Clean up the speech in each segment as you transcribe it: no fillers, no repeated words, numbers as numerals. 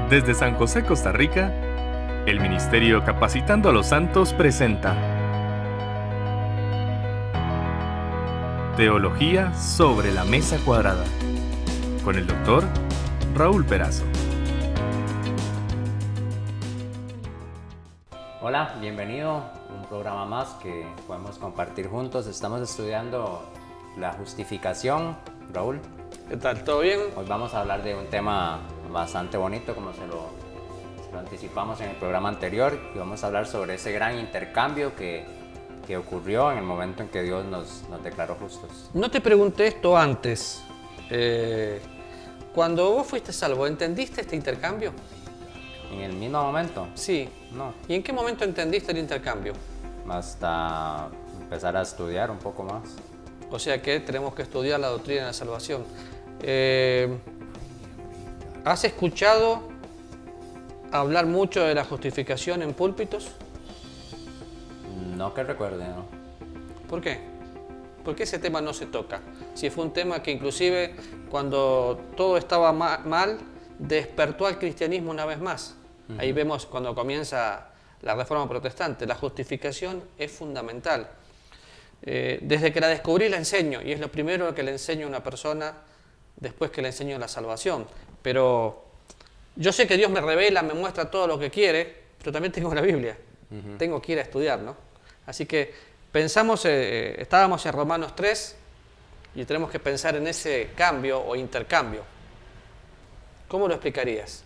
Desde San José, Costa Rica, el Ministerio Capacitando a los Santos presenta Teología sobre la Mesa Cuadrada, con el Dr. Raúl Perazo. Hola, bienvenido a un programa más que podemos compartir juntos. Estamos estudiando la justificación. Raúl, ¿Qué tal? ¿Todo bien? hoy vamos a hablar de un tema bastante bonito, como se lo anticipamos en el programa anterior, y vamos a hablar sobre ese gran intercambio que ocurrió en el momento en que Dios nos declaró justos. No te pregunté esto antes. Cuando vos fuiste salvo, ¿entendiste este intercambio? En el mismo momento, Sí. no, ¿Y en qué momento entendiste el intercambio? hasta empezar a estudiar un poco más. O sea que tenemos que estudiar la doctrina de la salvación. ¿Has escuchado hablar mucho de la justificación en púlpitos? No que recuerde, ¿no? ¿Por qué? ¿Por qué ese tema no se toca? Si fue un tema que inclusive cuando todo estaba mal, despertó al cristianismo una vez más. Ahí vemos cuando comienza la Reforma Protestante. La justificación es fundamental. Desde que la descubrí la enseño, y es lo primero que le enseño a una persona después que le enseño la salvación. Pero yo sé que Dios me revela, me muestra todo lo que quiere, pero también tengo la Biblia. Tengo que ir a estudiar, ¿no? Así que pensamos, estábamos en Romanos 3 y tenemos que pensar en ese cambio o intercambio. ¿Cómo lo explicarías?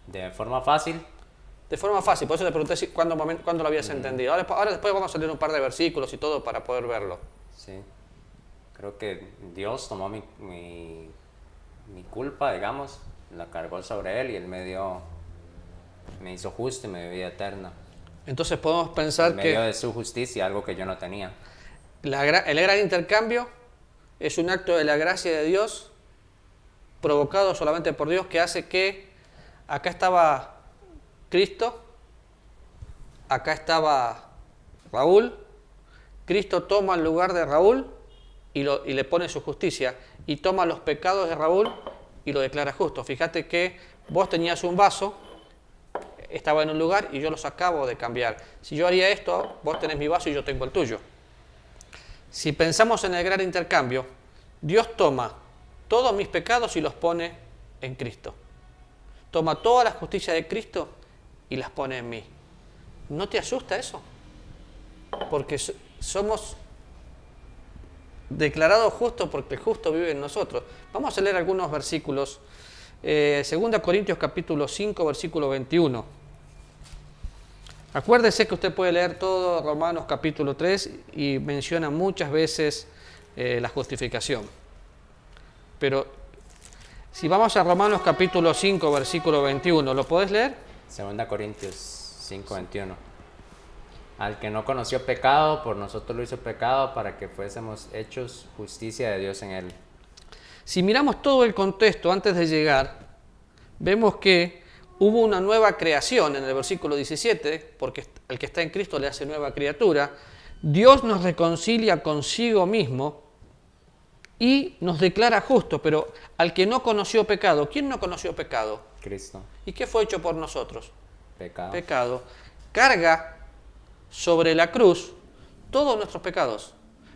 De forma fácil. De forma fácil, por eso te pregunté cuándo lo habías entendido. Ahora después vamos a leer un par de versículos y todo para poder verlo. Sí, creo que Dios tomó mi culpa, digamos, la cargó sobre Él y Él me hizo justo y me dio vida eterna. Entonces podemos pensar Me dio que de su justicia algo que yo no tenía. el gran intercambio es un acto de la gracia de Dios, provocado solamente por Dios, que hace que acá estaba Cristo, acá estaba Raúl, Cristo toma el lugar de Raúl y le pone su justicia, y toma los pecados de Raúl y lo declara justo. Fíjate que vos tenías un vaso, estaba en un lugar y yo los acabo de cambiar. Si yo haría esto, vos tenés mi vaso y yo tengo el tuyo. Si pensamos en el gran intercambio, Dios toma todos mis pecados y los pone en Cristo. Toma toda la justicia de Cristo y las pone en mí. ¿No te asusta eso? Porque somos declarados justos porque el justo vive en nosotros. Vamos a leer algunos versículos. 2 Corintios capítulo 5, versículo 21. Acuérdese que usted puede leer todo Romanos capítulo 3 y menciona muchas veces la justificación. Pero si vamos a Romanos capítulo 5, versículo 21, ¿lo podés leer? 2 Corintios 5, 21. Al que no conoció pecado, por nosotros lo hizo pecado para que fuésemos hechos justicia de Dios en él. Si miramos todo el contexto antes de llegar, vemos que hubo una nueva creación en el versículo 17, porque el que está en Cristo le hace nueva criatura. Dios nos reconcilia consigo mismo y nos declara justo, pero al que no conoció pecado, ¿quién no conoció pecado? Cristo. ¿Y qué fue hecho por nosotros? Pecado. Pecado. Carga sobre la cruz todos nuestros pecados.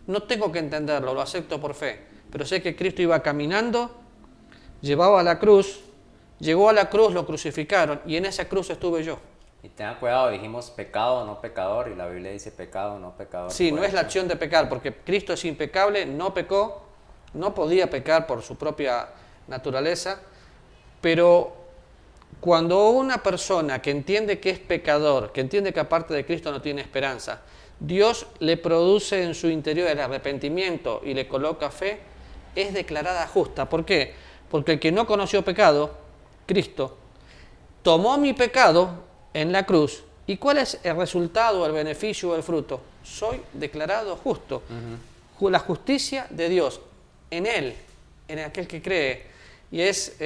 No tengo que entenderlo, lo acepto por fe, pero sé que Cristo iba caminando, llevaba la cruz, llegó a la cruz, lo crucificaron y en esa cruz estuve yo. Y tenga cuidado, dijimos pecado, no pecador, y la Biblia dice pecado, no pecador. Sí, no es la acción de pecar, porque Cristo es impecable, no pecó, no podía pecar por su propia naturaleza, pero cuando una persona que entiende que es pecador, que entiende que aparte de Cristo no tiene esperanza, Dios le produce en su interior el arrepentimiento y le coloca fe, es declarada justa. ¿Por qué? Porque el que no conoció pecado, Cristo, tomó mi pecado en la cruz. ¿Y cuál es el resultado, el beneficio o el fruto? Soy declarado justo. La justicia de Dios en Él, en aquel que cree. Y es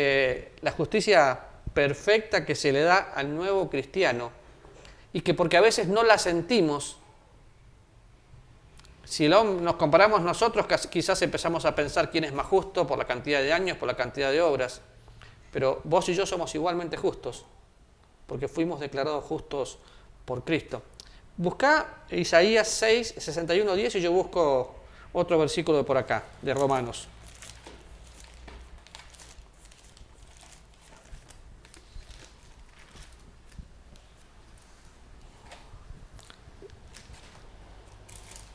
la justicia perfecta que se le da al nuevo cristiano y que porque a veces no la sentimos, si nos comparamos nosotros, quizás empezamos a pensar quién es más justo por la cantidad de años, por la cantidad de obras, pero vos y yo somos igualmente justos, porque fuimos declarados justos por Cristo. Busca Isaías 6, 61, 10 y yo busco otro versículo de por acá, de Romanos.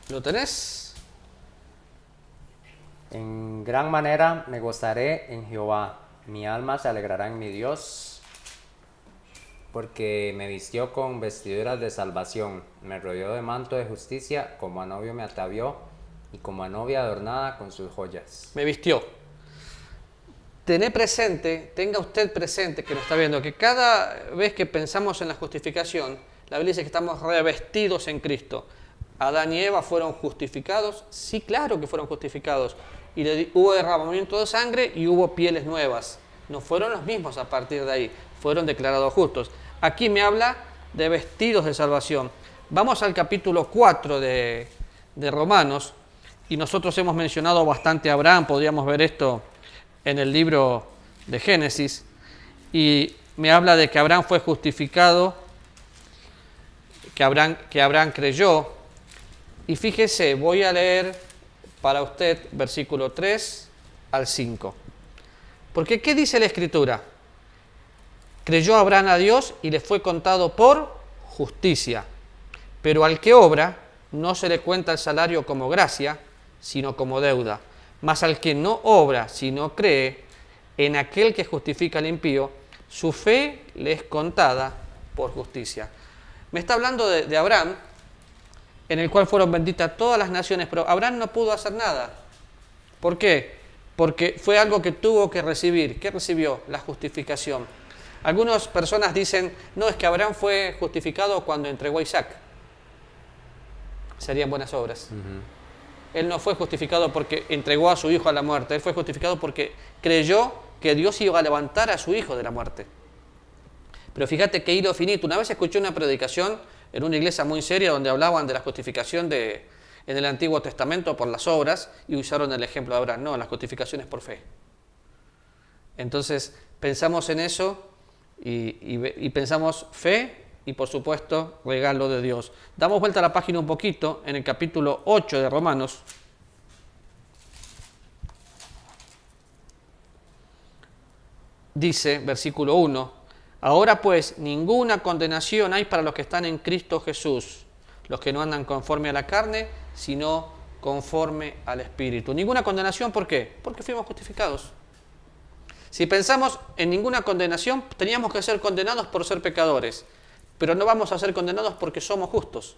¿Lo tenés? En gran manera me gozaré en Jehová, mi alma se alegrará en mi Dios, porque me vistió con vestiduras de salvación, me rodeó de manto de justicia, como a novio me atavió, y como a novia adornada con sus joyas. Me vistió. Tenga usted presente, que lo está viendo, que cada vez que pensamos en la justificación, la Biblia dice que estamos revestidos en Cristo. Adán y Eva fueron justificados, sí, claro que fueron justificados, y hubo derramamiento de sangre y hubo pieles nuevas. No fueron los mismos a partir de ahí, fueron declarados justos. Aquí me habla de vestidos de salvación. Vamos al capítulo 4 de Romanos, y nosotros hemos mencionado bastante a Abraham, podríamos ver esto en el libro de Génesis, y me habla de que Abraham fue justificado, que Abraham creyó. Y fíjese, voy a leer para usted versículo 3 al 5. Porque ¿qué dice la Escritura? Creyó Abraham a Dios y le fue contado por justicia. Pero al que obra no se le cuenta el salario como gracia, sino como deuda. Mas al que no obra, sino cree en aquel que justifica al impío, su fe le es contada por justicia. Me está hablando de Abraham, en el cual fueron benditas todas las naciones, pero Abraham no pudo hacer nada. ¿Por qué? Porque fue algo que tuvo que recibir. ¿Qué recibió? La justificación. Algunas personas dicen, no, es que Abraham fue justificado cuando entregó a Isaac. Serían buenas obras. Él no fue justificado porque entregó a su hijo a la muerte, él fue justificado porque creyó que Dios iba a levantar a su hijo de la muerte. Pero fíjate qué hilo finito. Una vez escuché una predicación en una iglesia muy seria donde hablaban de la justificación en el Antiguo Testamento por las obras y usaron el ejemplo de Abraham. No, la justificación es por fe. Entonces pensamos en eso y pensamos fe y por supuesto regalo de Dios. Damos vuelta a la página un poquito en el capítulo 8 de Romanos. Dice, versículo 1, ahora pues ninguna condenación hay para los que están en Cristo Jesús, los que no andan conforme a la carne, sino conforme al Espíritu. Ninguna condenación, ¿por qué? Porque fuimos justificados. Si pensamos en ninguna condenación, teníamos que ser condenados por ser pecadores, pero no vamos a ser condenados porque somos justos.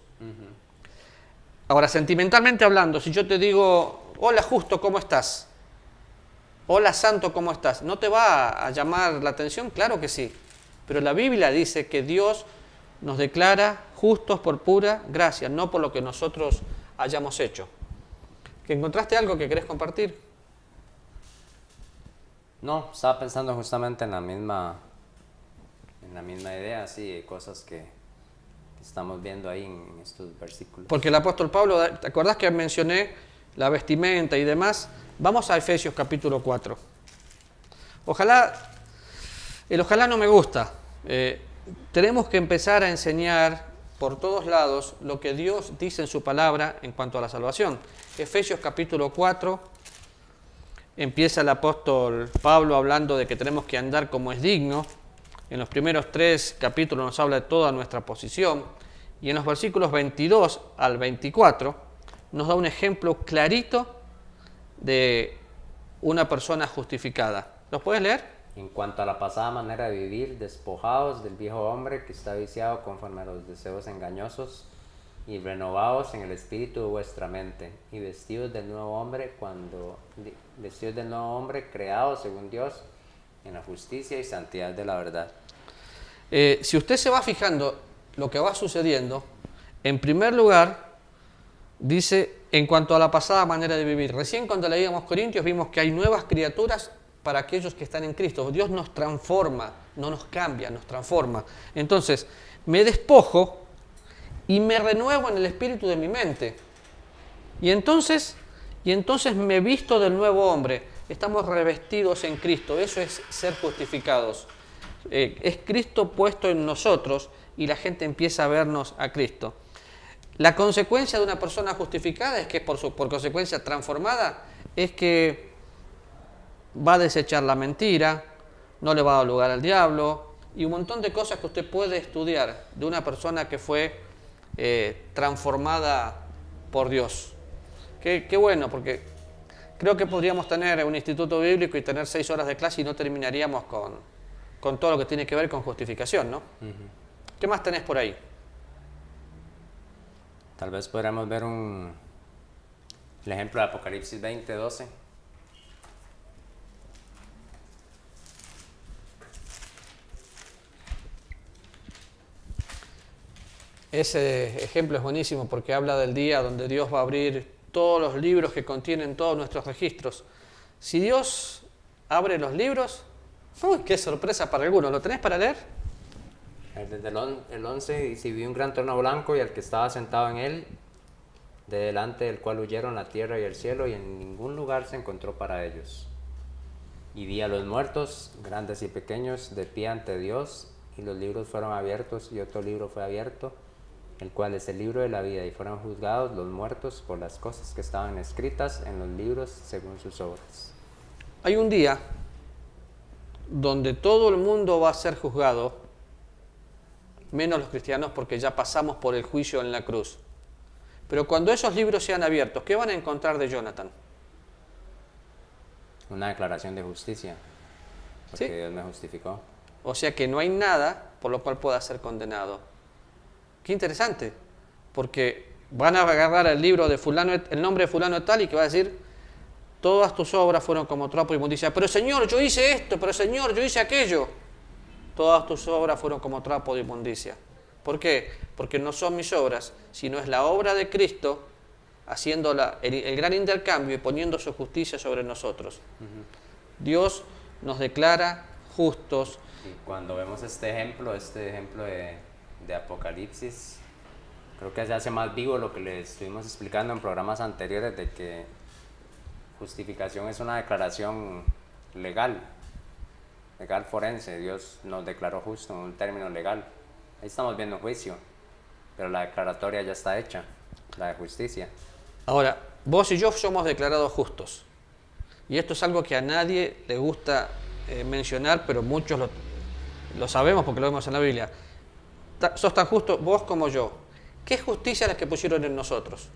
Ahora, sentimentalmente hablando, si yo te digo, hola justo, ¿cómo estás? Hola santo, ¿cómo estás? ¿No te va a llamar la atención? Claro que sí. Pero la Biblia dice que Dios nos declara justos por pura gracia, no por lo que nosotros hayamos hecho. ¿Que encontraste algo que querés compartir? No, estaba pensando justamente en la misma idea, sí, de cosas que estamos viendo ahí en estos versículos. Porque el apóstol Pablo, ¿te acordás que mencioné la vestimenta y demás? Vamos a Efesios capítulo 4. Ojalá no me gusta. Tenemos que empezar a enseñar por todos lados lo que Dios dice en su palabra en cuanto a la salvación. Efesios capítulo 4, empieza el apóstol Pablo hablando de que tenemos que andar como es digno. En los primeros 3 capítulos nos habla de toda nuestra posición. Y en los versículos 22 al 24 nos da un ejemplo clarito de una persona justificada. ¿Los puedes leer? En cuanto a la pasada manera de vivir, despojados del viejo hombre que está viciado conforme a los deseos engañosos y renovados en el espíritu de vuestra mente y vestidos del nuevo hombre creados según Dios en la justicia y santidad de la verdad. Si usted se va fijando lo que va sucediendo, en primer lugar dice en cuanto a la pasada manera de vivir. Recién cuando leíamos Corintios vimos que hay nuevas criaturas para aquellos que están en Cristo. Dios nos transforma, no nos cambia, nos transforma. Entonces, me despojo y me renuevo en el espíritu de mi mente. Y entonces me visto del nuevo hombre. estamos revestidos en Cristo. Eso es ser justificados. Es Cristo puesto en nosotros y la gente empieza a vernos a Cristo. La consecuencia de una persona justificada es que por consecuencia transformada es que va a desechar la mentira, no le va a dar lugar al diablo y un montón de cosas que usted puede estudiar de una persona que fue transformada por Dios. Qué bueno, porque creo que podríamos tener un instituto bíblico y tener 6 horas de clase y no terminaríamos con todo lo que tiene que ver con justificación, ¿no? ¿Qué más tenés por ahí? Tal vez podríamos ver el ejemplo de Apocalipsis 20:12. Ese ejemplo es buenísimo porque habla del día donde Dios va a abrir todos los libros que contienen todos nuestros registros. Si Dios abre los libros, ¡uy, qué sorpresa para algunos! ¿Lo tenés para leer? Desde el 11 dice: vi un gran trono blanco y al que estaba sentado en él, de delante del cual huyeron la tierra y el cielo, y en ningún lugar se encontró para ellos. Y vi a los muertos, grandes y pequeños, de pie ante Dios, y los libros fueron abiertos, y otro libro fue abierto, el cual es el libro de la vida, y fueron juzgados los muertos por las cosas que estaban escritas en los libros según sus obras. Hay un día donde todo el mundo va a ser juzgado, menos los cristianos, porque ya pasamos por el juicio en la cruz. Pero cuando esos libros sean abiertos, ¿qué van a encontrar de Jonathan? Una declaración de justicia, porque ¿Sí? Dios me justificó. O sea que no hay nada por lo cual pueda ser condenado. Qué interesante, porque van a agarrar el libro de fulano, el nombre de fulano tal, y que va a decir: todas tus obras fueron como trapo de inmundicia. Pero Señor, yo hice esto, pero Señor, yo hice aquello. Todas tus obras fueron como trapo de inmundicia. ¿Por qué? Porque no son mis obras, sino es la obra de Cristo haciendo el gran intercambio y poniendo su justicia sobre nosotros. Dios nos declara justos. Y cuando vemos este ejemplo de Apocalipsis, creo que se hace más vivo lo que les estuvimos explicando en programas anteriores, de que justificación es una declaración legal forense. Dios nos declaró justo en un término legal. Ahí estamos viendo juicio, pero la declaratoria ya está hecha, la de justicia. Ahora, vos y yo somos declarados justos. Y esto es algo que a nadie le gusta mencionar, pero muchos lo sabemos porque lo vemos en la Biblia. Sos tan justo vos como yo. ¿Qué justicia es la que pusieron en nosotros?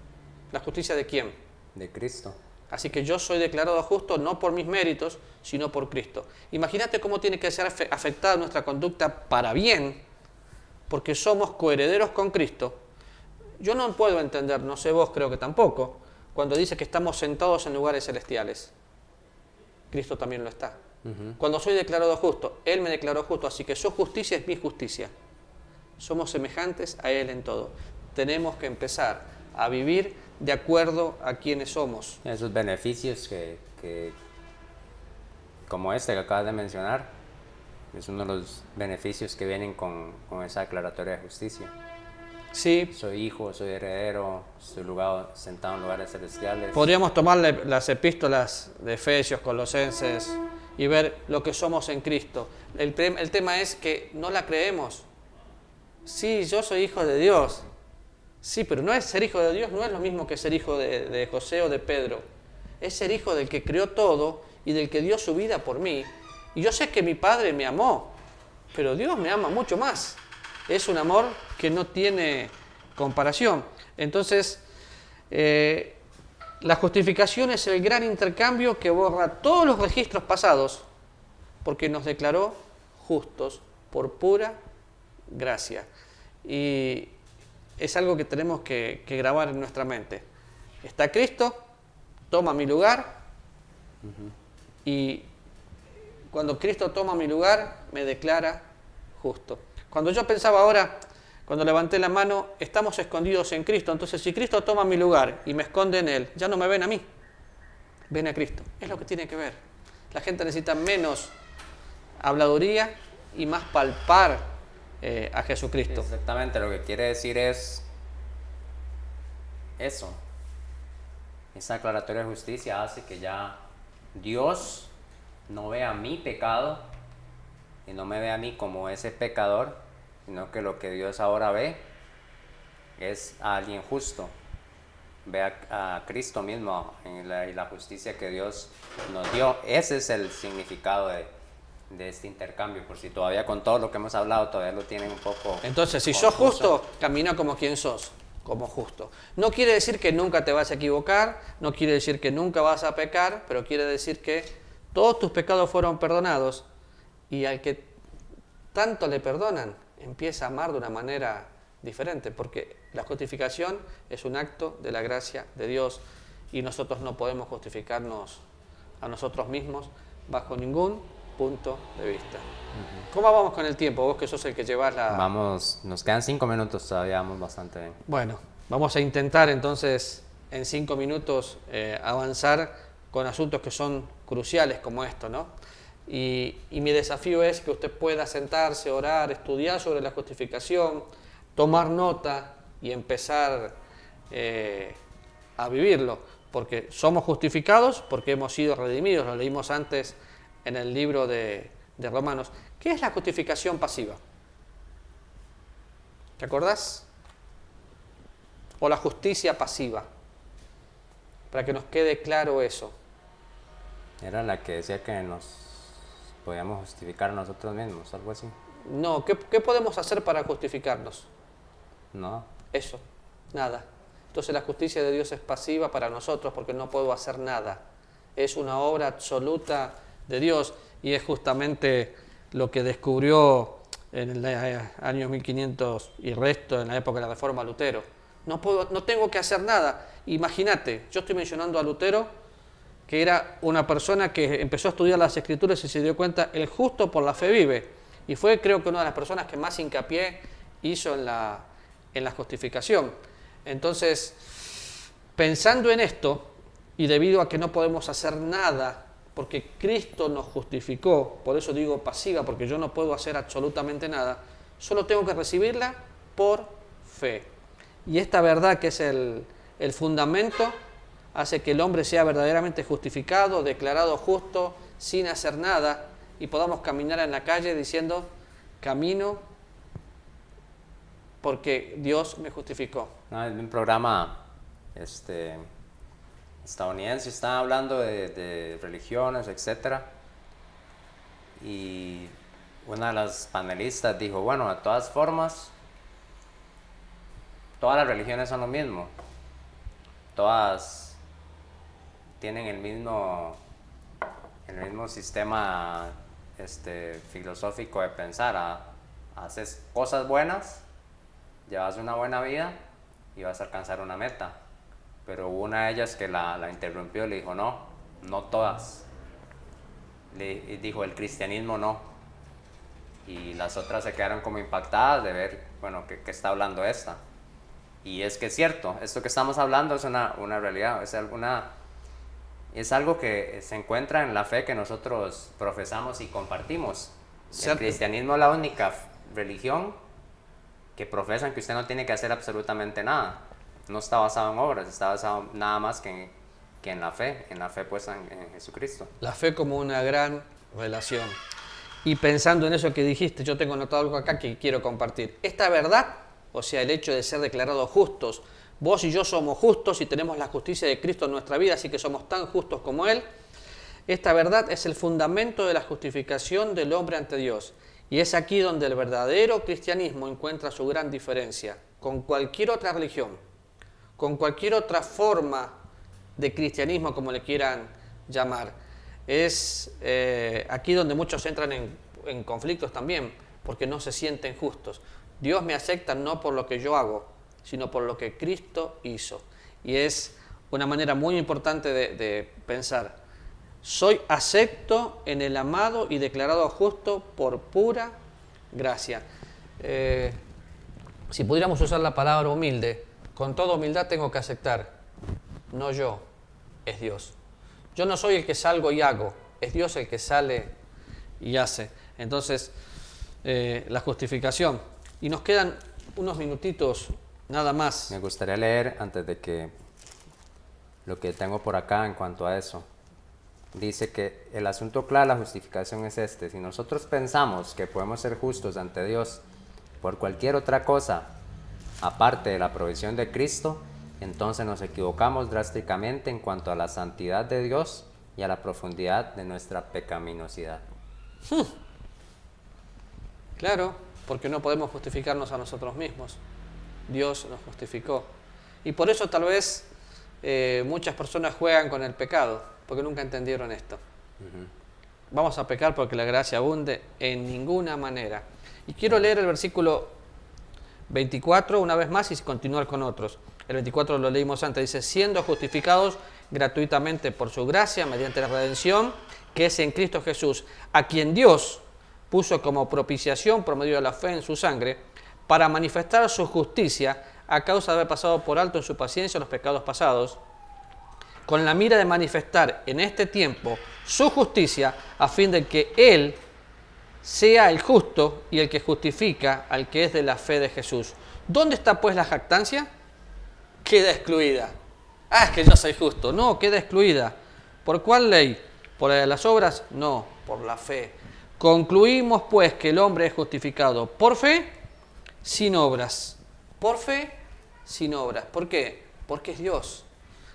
¿La justicia de quién? De Cristo. Así que yo soy declarado justo no por mis méritos, sino por Cristo. Imagínate cómo tiene que ser afectada nuestra conducta para bien, porque somos coherederos con Cristo. Yo no puedo entender, no sé vos, creo que tampoco, cuando dice que estamos sentados en lugares celestiales. Cristo también lo está. Cuando soy declarado justo, Él me declaró justo, así que su justicia es mi justicia. Somos semejantes a Él en todo. Tenemos que empezar a vivir de acuerdo a quienes somos. Esos beneficios que como este que acabas de mencionar, es uno de los beneficios que vienen con esa declaratoria de justicia. Sí. Soy hijo, soy heredero, estoy sentado en lugares celestiales. Podríamos tomar las epístolas de Efesios, Colosenses y ver lo que somos en Cristo. El tema es que no la creemos. Sí, yo soy hijo de Dios. Sí, pero no es ser hijo de Dios, no es lo mismo que ser hijo de José o de Pedro. Es ser hijo del que creó todo y del que dio su vida por mí. Y yo sé que mi Padre me amó, pero Dios me ama mucho más. Es un amor que no tiene comparación. Entonces, la justificación es el gran intercambio que borra todos los registros pasados, porque nos declaró justos por pura gracia. Y es algo que tenemos que grabar en nuestra mente. Está Cristo, toma mi lugar, y cuando Cristo toma mi lugar, me declara justo. Cuando yo pensaba ahora, cuando levanté la mano, estamos escondidos en Cristo. Entonces, si Cristo toma mi lugar y me esconde en Él, ya no me ven a mí, ven a Cristo. Es lo que tiene que ver. La gente necesita menos habladuría y más palpar a Jesucristo. Exactamente, lo que quiere decir es eso. Esa aclaratoria de justicia hace que ya Dios no ve a mi pecado y no me ve a mí como ese pecador, sino que lo que Dios ahora ve es a alguien justo. Ve a Cristo mismo en la justicia que Dios nos dio. Ese es el significado de este intercambio, por si todavía con todo lo que hemos hablado todavía lo tienen un poco Entonces, si confuso. sos justo, camina como quien sos, como justo. No quiere decir que nunca te vas a equivocar, no quiere decir que nunca vas a pecar, pero quiere decir que todos tus pecados fueron perdonados y al que tanto le perdonan, empieza a amar de una manera diferente, porque la justificación es un acto de la gracia de Dios y nosotros no podemos justificarnos a nosotros mismos bajo ningún punto de vista. ¿Cómo vamos con el tiempo? Vos que sos el que llevas la... Vamos, nos quedan 5 minutos todavía, vamos bastante bien. Bueno, vamos a intentar entonces en 5 minutos avanzar con asuntos que son cruciales como esto, ¿no? Y mi desafío es que usted pueda sentarse, orar, estudiar sobre la justificación, tomar nota y empezar a vivirlo, porque somos justificados, porque hemos sido redimidos, lo leímos antes en el libro de Romanos. ¿Qué es la justificación pasiva? ¿Te acordás? O la justicia pasiva, para que nos quede claro eso. Era la que decía que nos podíamos justificar nosotros mismos, algo así. No, ¿qué podemos hacer para justificarnos? No, Eso, nada. Entonces la justicia de Dios es pasiva para nosotros porque no puedo hacer nada. Es una obra absoluta de Dios y es justamente lo que descubrió en el año 1500 y resto, en la época de la Reforma, Lutero. No tengo que hacer nada. Imagínate, yo estoy mencionando a Lutero, que era una persona que empezó a estudiar las Escrituras y se dio cuenta, el justo por la fe vive. Y fue, creo que, una de las personas que más hincapié hizo en la justificación. Entonces, pensando en esto, y debido a que no podemos hacer nada, porque Cristo nos justificó, por eso digo pasiva, porque yo no puedo hacer absolutamente nada, solo tengo que recibirla por fe. Y esta verdad, que es el fundamento, hace que el hombre sea verdaderamente justificado, declarado justo, sin hacer nada, y podamos caminar en la calle diciendo, camino porque Dios me justificó. no, en un programa estadounidense estaba hablando de religiones, etc. Y una de las panelistas dijo, bueno, de todas formas, todas las religiones son lo mismo. Todas tienen el mismo sistema filosófico de pensar. Haces cosas buenas, llevas una buena vida y vas a alcanzar una meta. Pero hubo una de ellas que la interrumpió y le dijo, no todas. Le dijo, el cristianismo no. Y las otras se quedaron como impactadas de ver, bueno, ¿qué está hablando esta? Y es que es cierto, esto que estamos hablando es una realidad, es algo que se encuentra en la fe que nosotros profesamos y compartimos. ¿Cierto? El cristianismo es la única religión que profesan que usted no tiene que hacer absolutamente nada. No está basado en obras, está basado nada más que en la fe puesta en Jesucristo. La fe como una gran relación. Y pensando en eso que dijiste, yo tengo anotado algo acá que quiero compartir. Esta verdad, o sea, el hecho de ser declarados justos, vos y yo somos justos y tenemos la justicia de Cristo en nuestra vida, así que somos tan justos como Él. Esta verdad es el fundamento de la justificación del hombre ante Dios. Y es aquí donde el verdadero cristianismo encuentra su gran diferencia con cualquier otra religión, con cualquier otra forma de cristianismo, como le quieran llamar. Es aquí donde muchos entran en conflictos también, porque no se sienten justos. Dios me acepta no por lo que yo hago, sino por lo que Cristo hizo. Y es una manera muy importante de pensar. Soy acepto en el amado y declarado justo por pura gracia. Si pudiéramos usar la palabra humilde, con toda humildad tengo que aceptar. No yo, es Dios. Yo no soy el que salgo y hago, es Dios el que sale y hace. Entonces, la justificación. Y nos quedan unos minutitos nada más. Me gustaría leer antes de que lo que tengo por acá en cuanto a eso. dice que el asunto clave de la justificación es este: si nosotros pensamos que podemos ser justos ante Dios por cualquier otra cosa aparte de la provisión de Cristo, entonces nos equivocamos drásticamente en cuanto a la santidad de Dios y a la profundidad de nuestra pecaminosidad. Claro, porque no podemos justificarnos a nosotros mismos. Dios nos justificó. Y por eso tal vez muchas personas juegan con el pecado, porque nunca entendieron esto. Vamos a pecar porque la gracia abunde en ninguna manera. Y quiero leer el versículo 24 una vez más y continuar con otros. El 24 lo leímos antes, dice: siendo justificados gratuitamente por su gracia mediante la redención que es en Cristo Jesús, a quien Dios puso como propiciación por medio de la fe en su sangre, para manifestar su justicia a causa de haber pasado por alto en su paciencia los pecados pasados, con la mira de manifestar en este tiempo su justicia, a fin de que Él sea el justo y el que justifica al que es de la fe de Jesús. ¿Dónde está pues la jactancia? Queda excluida. Es que yo soy justo. No, queda excluida. ¿Por cuál ley? ¿Por la de las obras? No, por la fe. Concluimos pues que el hombre es justificado por fe, sin obras. Por fe, sin obras. ¿Por qué? Porque es Dios.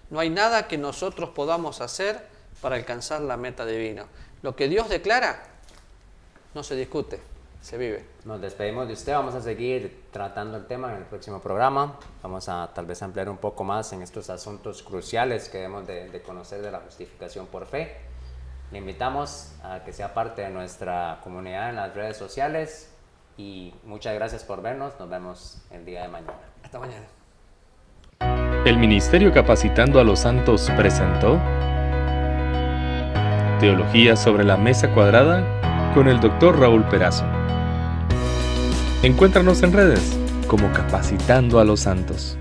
No hay nada que nosotros podamos hacer para alcanzar la meta divina. Lo que Dios declara no se discute, se vive. Nos despedimos de usted, vamos a seguir tratando el tema en el próximo programa. Vamos a tal vez ampliar un poco más en estos asuntos cruciales que debemos de conocer de la justificación por fe. Le invitamos a que sea parte de nuestra comunidad en las redes sociales y muchas gracias por vernos. Nos vemos el día de mañana. Hasta mañana. El Ministerio Capacitando a los Santos presentó Teología sobre la Mesa Cuadrada con el Dr. Raúl Perazo. Encuéntranos en redes como Capacitando a los Santos.